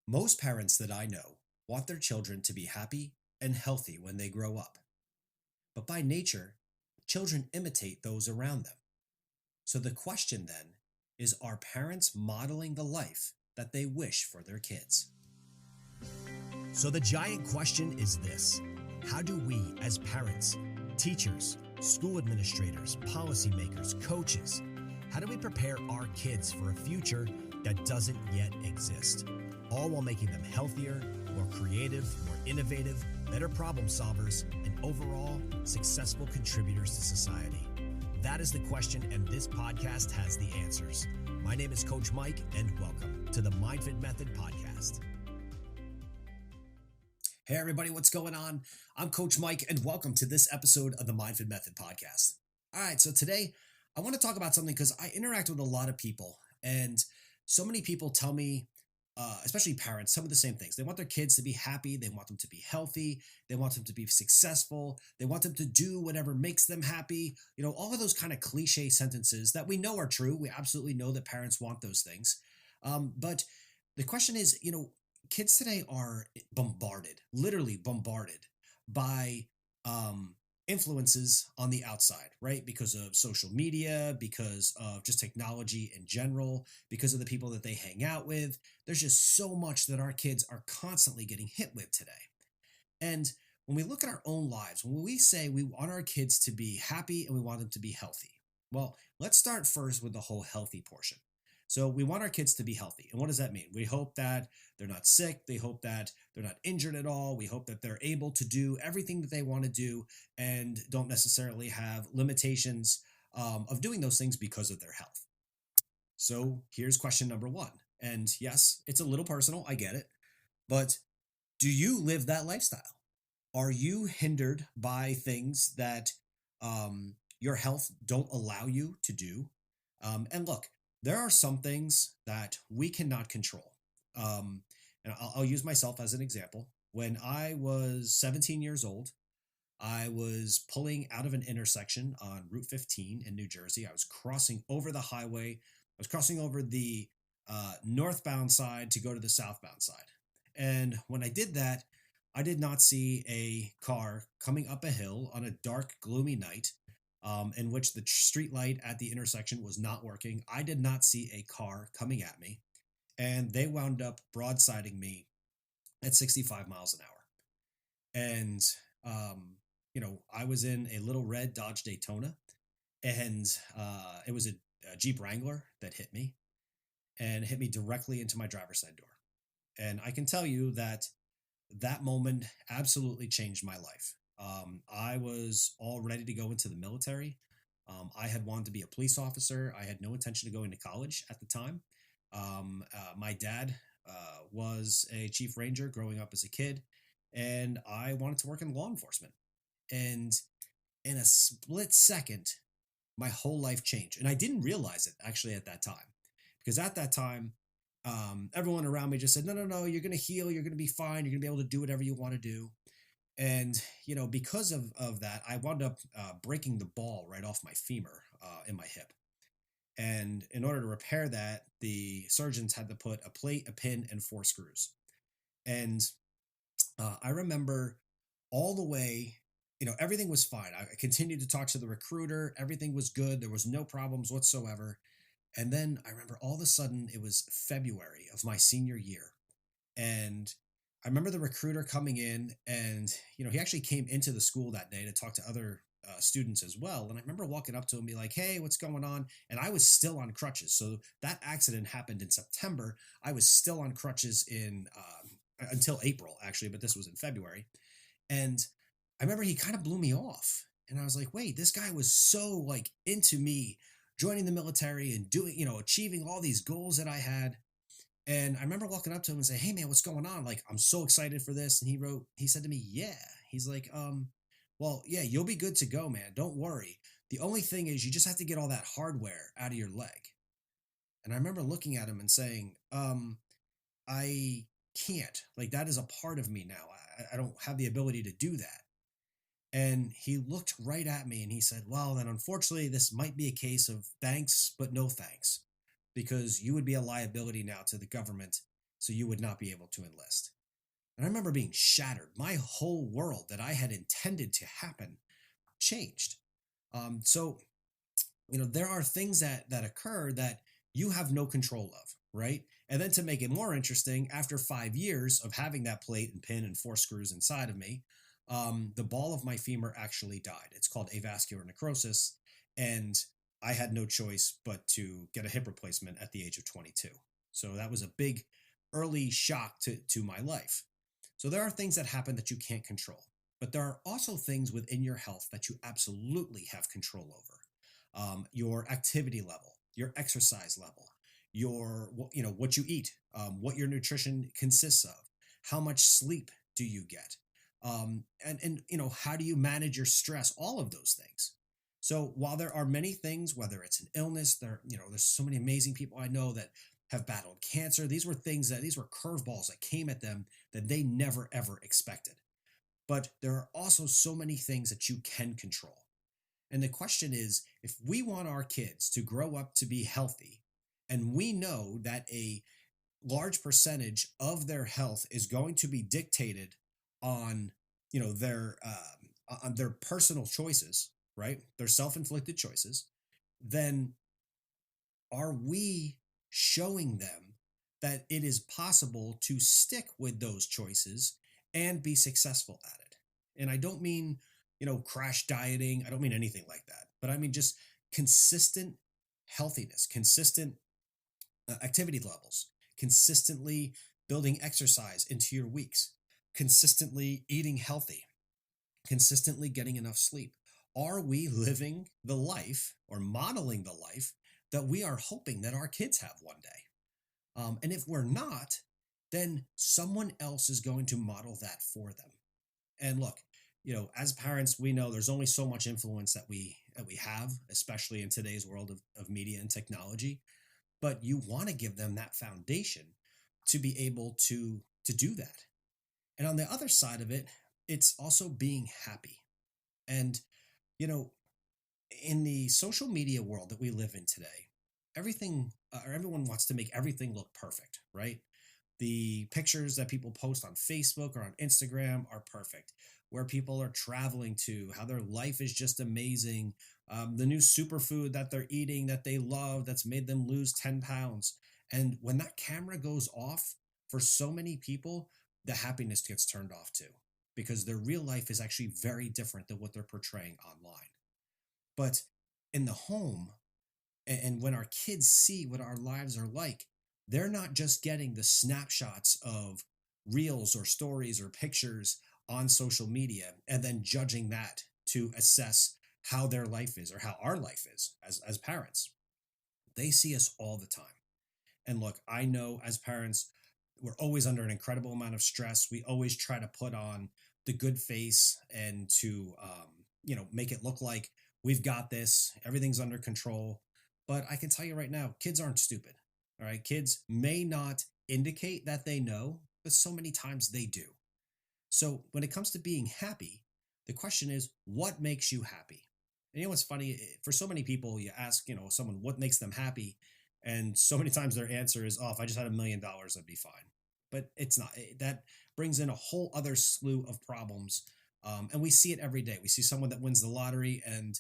Most parents that I know want their children to be happy and healthy when they grow up. But by nature, children imitate those around them. So the question then is, are parents modeling the life that they wish for their kids? So the giant question is this: how do we, as parents, teachers, school administrators, policymakers, coaches, how do we prepare our kids for a future that doesn't yet exist? All while making them healthier, more creative, more innovative, better problem solvers, and overall successful contributors to society. That is the question, and this podcast has the answers. My name is Coach Mike, and welcome to the MindFit Method Podcast. Hey everybody, what's going on? I'm Coach Mike, and welcome to this episode of the MindFit Method Podcast. All right, so today I want to talk about something because I interact with a lot of people, and so many people tell me, especially parents, some of the same things. They want their kids to be happy, they want them to be healthy, they want them to be successful, they want them to do whatever makes them happy. All of those kind of cliche sentences that we know are true. We absolutely know that parents want those things. But the question is, kids today are bombarded, literally bombarded by influences on the outside, right? Because of social media, because of just technology in general, because of the people that they hang out with. There's just so much that our kids are constantly getting hit with today. And when we look at our own lives, when we say we want our kids to be happy and we want them to be healthy, well, let's start first with the whole healthy portion. So we want our kids to be healthy. And what does that mean? We hope that they're not sick. They hope that they're not injured at all. We hope that they're able to do everything that they want to do and don't necessarily have limitations of doing those things because of their health. So here's question number one. And yes, it's a little personal. I get it. But do you live that lifestyle? Are you hindered by things that your health don't allow you to do? And look, there are some things that we cannot control. And I'll use myself as an example. When I was 17 years old, I was pulling out of an intersection on Route 15 in New Jersey. I was crossing over the highway. I was crossing over the northbound side to go to the southbound side. And when I did that, I did not see a car coming up a hill on a dark, gloomy night in which the street light at the intersection was not working. I did not see a car coming at me, and they wound up broadsiding me at 65 miles an hour. And, I was in a little red Dodge Daytona, and it was a Jeep Wrangler that hit me and hit me directly into my driver's side door. And I can tell you that that moment absolutely changed my life. I was all ready to go into the military. I had wanted to be a police officer. I had no intention of going to college at the time. My dad was a chief ranger growing up as a kid, and I wanted to work in law enforcement. And in a split second, my whole life changed. And I didn't realize it actually at that time, because at that time, everyone around me just said, no, no, no, you're going to heal. You're going to be fine. You're going to be able to do whatever you want to do. And, because of that, I wound up breaking the ball right off my femur in my hip. And in order to repair that, the surgeons had to put a plate, a pin, and 4 screws. And I remember all the way, everything was fine. I continued to talk to the recruiter. Everything was good. There was no problems whatsoever. And then I remember all of a sudden it was February of my senior year. And I remember the recruiter coming in, and, he actually came into the school that day to talk to other students as well. And I remember walking up to him and be like, hey, what's going on? And I was still on crutches. So that accident happened in September. I was still on crutches until April, actually, but this was in February. And I remember he kind of blew me off. And I was like, wait, this guy was so into me joining the military and doing, achieving all these goals that I had. And I remember walking up to him and saying, hey man, what's going on? I'm so excited for this. And he said to me, yeah. He's like, well, yeah, you'll be good to go, man. Don't worry. The only thing is you just have to get all that hardware out of your leg. And I remember looking at him and saying, I can't. That is a part of me now. I don't have the ability to do that. And he looked right at me and he said, well, then unfortunately, this might be a case of thanks, but no thanks, because you would be a liability now to the government. so you would not be able to enlist. And I remember being shattered. My whole world that I had intended to happen changed. So there are things that occur that you have no control of, right? And then to make it more interesting, after 5 years of having that plate and pin and four screws inside of me, the ball of my femur actually died. It's called avascular necrosis, and I had no choice but to get a hip replacement at the age of 22. So that was a big early shock to my life. So there are things that happen that you can't control, but there are also things within your health that you absolutely have control over. Your activity level, your exercise level, what you eat, what your nutrition consists of, how much sleep do you get, and how do you manage your stress, all of those things. So while there are many things, whether it's an illness, there's so many amazing people I know that have battled cancer. These were curveballs that came at them that they never ever expected. But there are also so many things that you can control. And the question is, if we want our kids to grow up to be healthy, and we know that a large percentage of their health is going to be dictated on, their personal choices, right? Their self-inflicted choices, then are we showing them that it is possible to stick with those choices and be successful at it? And I don't mean, crash dieting. I don't mean anything like that. But I mean just consistent healthiness, consistent activity levels, consistently building exercise into your weeks, consistently eating healthy, consistently getting enough sleep. Are we living the life or modeling the life that we are hoping that our kids have one day? And if we're not, then someone else is going to model that for them. And look, as parents, we know there's only so much influence that we have, especially in today's world of media and technology. But you want to give them that foundation to be able to do that. And on the other side of it, it's also being happy. And you know, in the social media world that we live in today, everything or everyone wants to make everything look perfect, right? The pictures that people post on Facebook or on Instagram are perfect, where people are traveling to, how their life is just amazing, the new superfood that they're eating that they love that's made them lose 10 pounds. And when that camera goes off, for so many people, the happiness gets turned off too, because their real life is actually very different than what they're portraying online. But in the home, and when our kids see what our lives are like, they're not just getting the snapshots of reels or stories or pictures on social media and then judging that to assess how their life is or how our life is as parents. They see us all the time. And look, I know as parents, we're always under an incredible amount of stress. We always try to put on the good face and to, make it look like we've got this, everything's under control. But I can tell you right now, kids aren't stupid. All right. Kids may not indicate that they know, but so many times they do. So when it comes to being happy, the question is, what makes you happy? And what's funny? For so many people, you ask, someone what makes them happy, and so many times their answer is, "Oh, if I just had $1 million, I'd be fine." But it's not. That brings in a whole other slew of problems, and we see it every day. We see someone that wins the lottery, and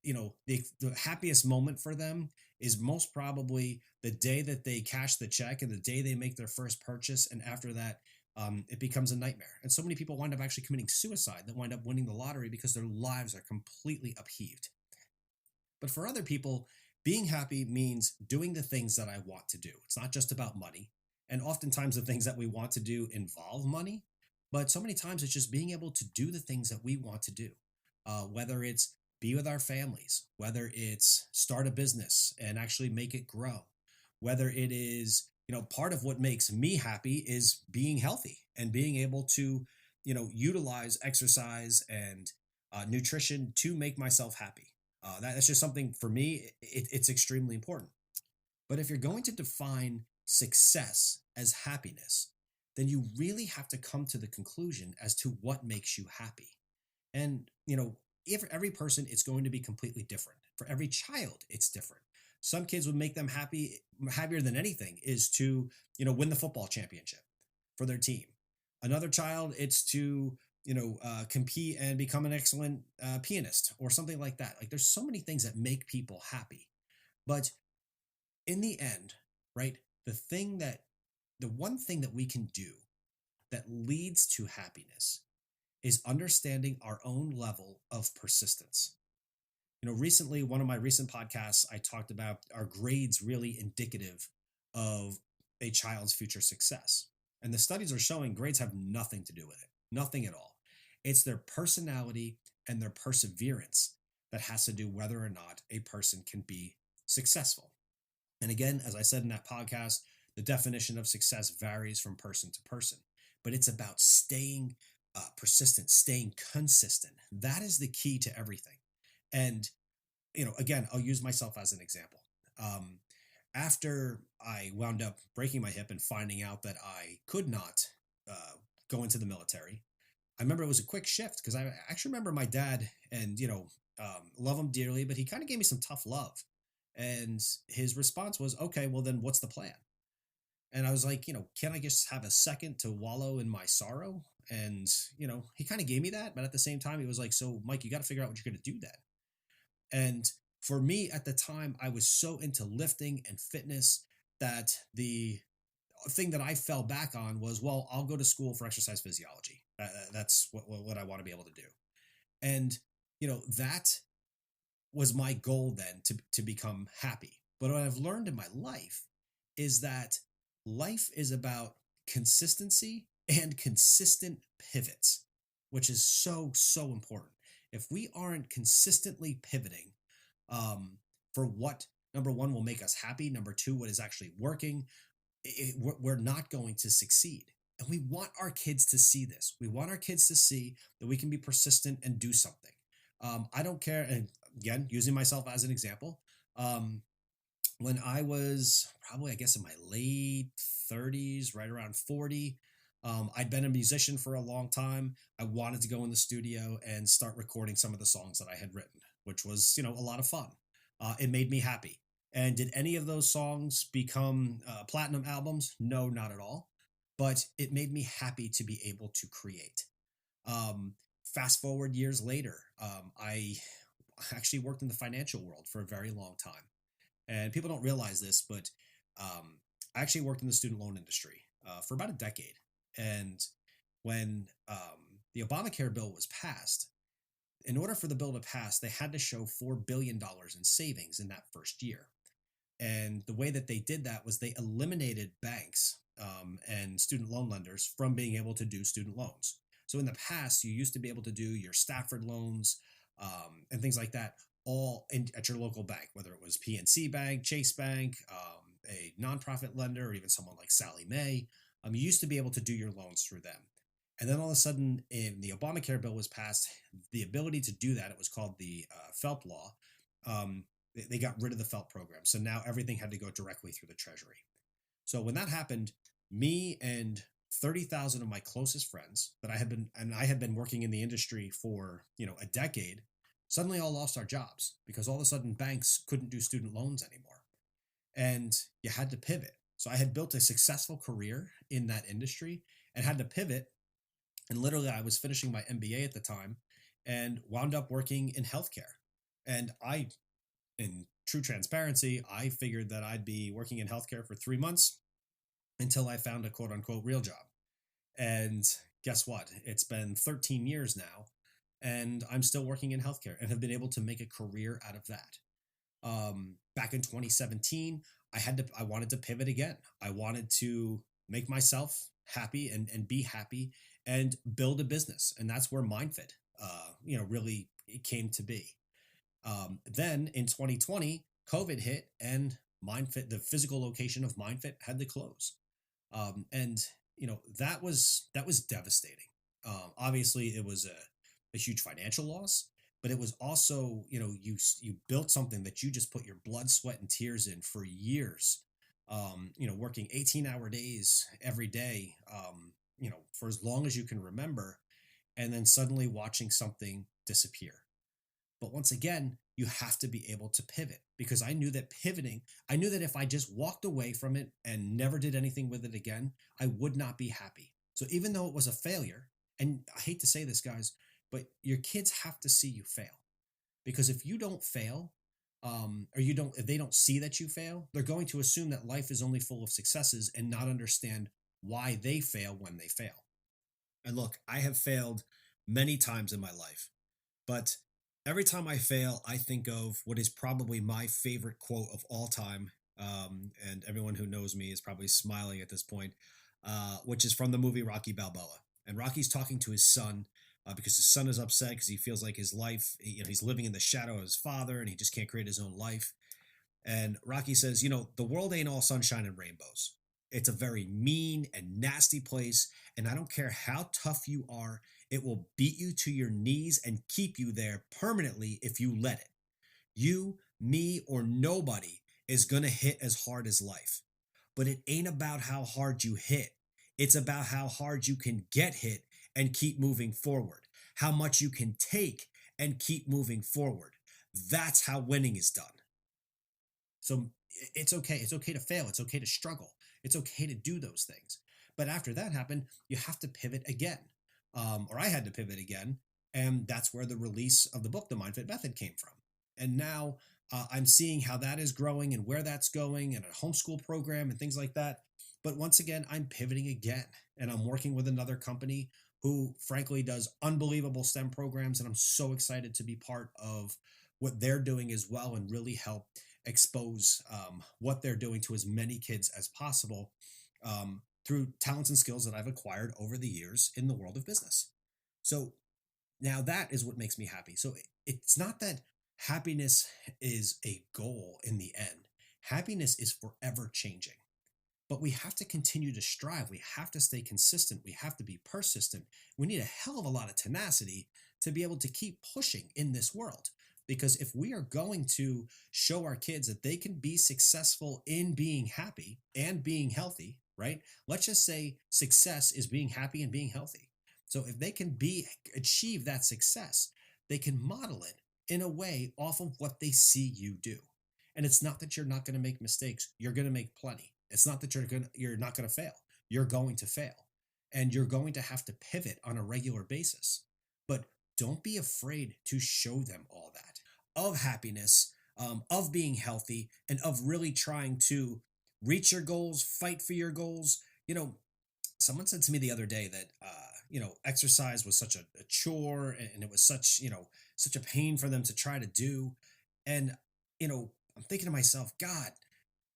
the happiest moment for them is most probably the day that they cash the check and the day they make their first purchase, and after that, it becomes a nightmare. And so many people wind up actually committing suicide that wind up winning the lottery because their lives are completely upheaved. But for other people, being happy means doing the things that I want to do. It's not just about money. And oftentimes, the things that we want to do involve money. But so many times, it's just being able to do the things that we want to do, whether it's be with our families, whether it's start a business and actually make it grow, whether it is, part of what makes me happy is being healthy and being able to, utilize exercise and nutrition to make myself happy. That's just something for me, it's extremely important. But if you're going to define success as happiness, then you really have to come to the conclusion as to what makes you happy. And, if every person, it's going to be completely different. For every child, it's different. Some kids would make them happier than anything is to, win the football championship for their team. Another child, it's to, compete and become an excellent pianist or something like that. Like there's so many things that make people happy. But in the end, right, the thing that, the one thing that we can do that leads to happiness is understanding our own level of persistence. Recently, one of my recent podcasts, I talked about are grades really indicative of a child's future success? And the studies are showing grades have nothing to do with it, nothing at all. It's their personality and their perseverance that has to do whether or not a person can be successful. And again, as I said in that podcast, the definition of success varies from person to person, but it's about staying persistent, staying consistent. That is the key to everything. And again, I'll use myself as an example. Um, After I wound up breaking my hip and finding out that I could not go into the military, I remember it was a quick shift because I actually remember my dad and, love him dearly, but he kind of gave me some tough love. And his response was, okay, well, then what's the plan? And I was like, can I just have a second to wallow in my sorrow? And, he kind of gave me that. But at the same time, he was like, so, Mike, you got to figure out what you're going to do then. And for me at the time, I was so into lifting and fitness that the thing that I fell back on was, well, I'll go to school for exercise physiology. That's what I want to be able to do. And, that was my goal then to become happy. But what I've learned in my life is that life is about consistency and consistent pivots, which is so, so important. If we aren't consistently pivoting for what, number one, will make us happy, number two, what is actually working, we're not going to succeed. And we want our kids to see this. We want our kids to see that we can be persistent and do something. I don't care. And again, using myself as an example, when I was probably, I guess, in my late 30s, right around 40, I'd been a musician for a long time. I wanted to go in the studio and start recording some of the songs that I had written, which was, a lot of fun. It made me happy. And did any of those songs become platinum albums? No, not at all. But it made me happy to be able to create. Fast forward years later, I actually worked in the financial world for a very long time. And people don't realize this, but I actually worked in the student loan industry for about a decade. And when the Obamacare bill was passed, in order for the bill to pass, they had to show $4 billion in savings in that first year. And the way that they did that was they eliminated banks and student loan lenders from being able to do student loans. So in the past, you used to be able to do your Stafford loans and things like that at your local bank, whether it was PNC Bank, Chase Bank, a nonprofit lender, or even someone like Sallie Mae. You used to be able to do your loans through them. And then all of a sudden, in the Obamacare bill was passed, the ability to do that, it was called the FELP law, they got rid of the FELP program. So now everything had to go directly through the Treasury. So when that happened, me and 30,000 of my closest friends that I had been working in the industry for, a decade, suddenly all lost our jobs because all of a sudden banks couldn't do student loans anymore. And you had to pivot. So I had built a successful career in that industry and had to pivot. And literally, I was finishing my MBA at the time and wound up working in healthcare. And in true transparency, I figured that I'd be working in healthcare for 3 months until I found a quote unquote real job. And guess what? It's been 13 years now, and I'm still working in healthcare and have been able to make a career out of that. Back in 2017, I wanted to pivot again. I wanted to make myself happy and be happy and build a business. And that's where MindFit, really came to be. Then in 2020, COVID hit and MindFit, the physical location of MindFit, had to close. And that was devastating. Obviously, it was a huge financial loss, but it was also, you built something that you just put your blood, sweat, and tears in for years. Working 18-hour days every day, for as long as you can remember, and then suddenly watching something disappear. But once again, you have to be able to pivot, because I knew that I knew that if I just walked away from it and never did anything with it again, I would not be happy. So even though it was a failure, and I hate to say this, guys, but your kids have to see you fail, because if you don't fail, or if they don't see that you fail, they're going to assume that life is only full of successes and not understand why they fail when they fail. And look, I have failed many times in my life, but every time I fail, I think of what is probably my favorite quote of all time. And everyone who knows me is probably smiling at this point, which is from the movie Rocky Balboa. And Rocky's talking to his son, because his son is upset because he feels like his life, he's living in the shadow of his father and he just can't create his own life. And Rocky says, the world ain't all sunshine and rainbows. It's a very mean and nasty place. And I don't care how tough you are, it will beat you to your knees and keep you there permanently if you let it. You, me, or nobody is going to hit as hard as life. But it ain't about how hard you hit. It's about how hard you can get hit and keep moving forward. How much you can take and keep moving forward. That's how winning is done. So it's okay. It's okay to fail. It's okay to struggle. It's okay to do those things. But after that happened, you have to pivot again. Or I had to pivot again. And that's where the release of the book, The Mind Fit Method, came from. And now I'm seeing how that is growing and where that's going, and a homeschool program and things like that. But once again, I'm pivoting again. And I'm working with another company who frankly does unbelievable STEM programs. And I'm so excited to be part of what they're doing as well, and really help expose what they're doing to as many kids as possible, through talents and skills that I've acquired over the years in the world of business. So now that is what makes me happy. So it's not that happiness is a goal in the end. Happiness is forever changing. But we have to continue to strive. We have to stay consistent. We have to be persistent. We need a hell of a lot of tenacity to be able to keep pushing in this world. Because if we are going to show our kids that they can be successful in being happy and being healthy, right? Let's just say success is being happy and being healthy. So if they can achieve that success, they can model it in a way off of what they see you do. And it's not that you're not going to make mistakes. You're going to make plenty. It's not that you're not going to fail. You're going to fail. And you're going to have to pivot on a regular basis. But don't be afraid to show them all that of happiness, of being healthy, and of really trying to reach your goals, fight for your goals. Someone said to me the other day that, exercise was such a chore, and it was such a pain for them to try to do. And, I'm thinking to myself, God,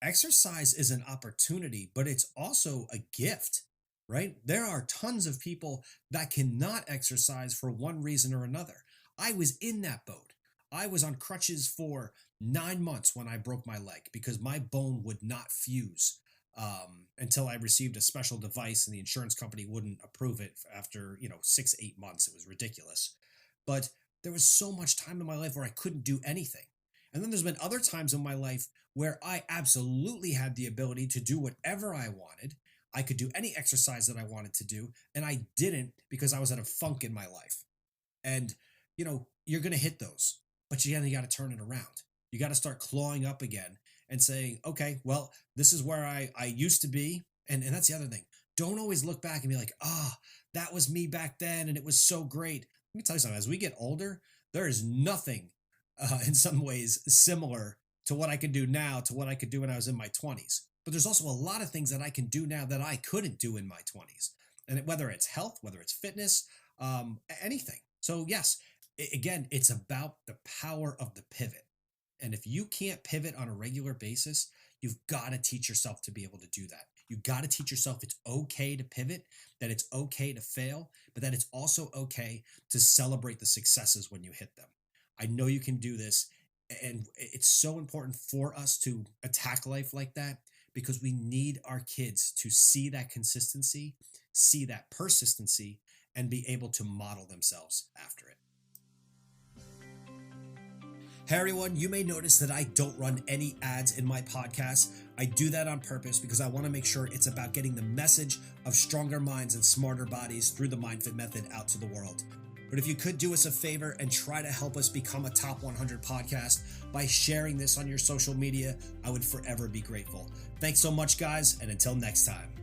exercise is an opportunity, but it's also a gift, right? There are tons of people that cannot exercise for one reason or another. I was in that boat. I was on crutches for 9 months when I broke my leg because my bone would not fuse until I received a special device, and the insurance company wouldn't approve it after 6, 8 months. It was ridiculous. But there was so much time in my life where I couldn't do anything. And then there's been other times in my life where I absolutely had the ability to do whatever I wanted. I could do any exercise that I wanted to do, and I didn't because I was at a funk in my life. And, you're going to hit those, but you got to turn it around. You got to start clawing up again and saying, okay, well, this is where I used to be. And that's the other thing. Don't always look back and be like, that was me back then, and it was so great. Let me tell you something. As we get older, there is nothing in some ways similar to what I can do now to what I could do when I was in my 20s. But there's also a lot of things that I can do now that I couldn't do in my 20s. And whether it's health, whether it's fitness, anything. So yes, again, it's about the power of the pivot. And if you can't pivot on a regular basis, you've got to teach yourself to be able to do that. You've got to teach yourself it's okay to pivot, that it's okay to fail, but that it's also okay to celebrate the successes when you hit them. I know you can do this, and it's so important for us to attack life like that because we need our kids to see that consistency, see that persistency, and be able to model themselves after it. Hey everyone, you may notice that I don't run any ads in my podcast. I do that on purpose because I want to make sure it's about getting the message of stronger minds and smarter bodies through the Mind Fit Method out to the world. But if you could do us a favor and try to help us become a top 100 podcast by sharing this on your social media, I would forever be grateful. Thanks so much, guys, and until next time.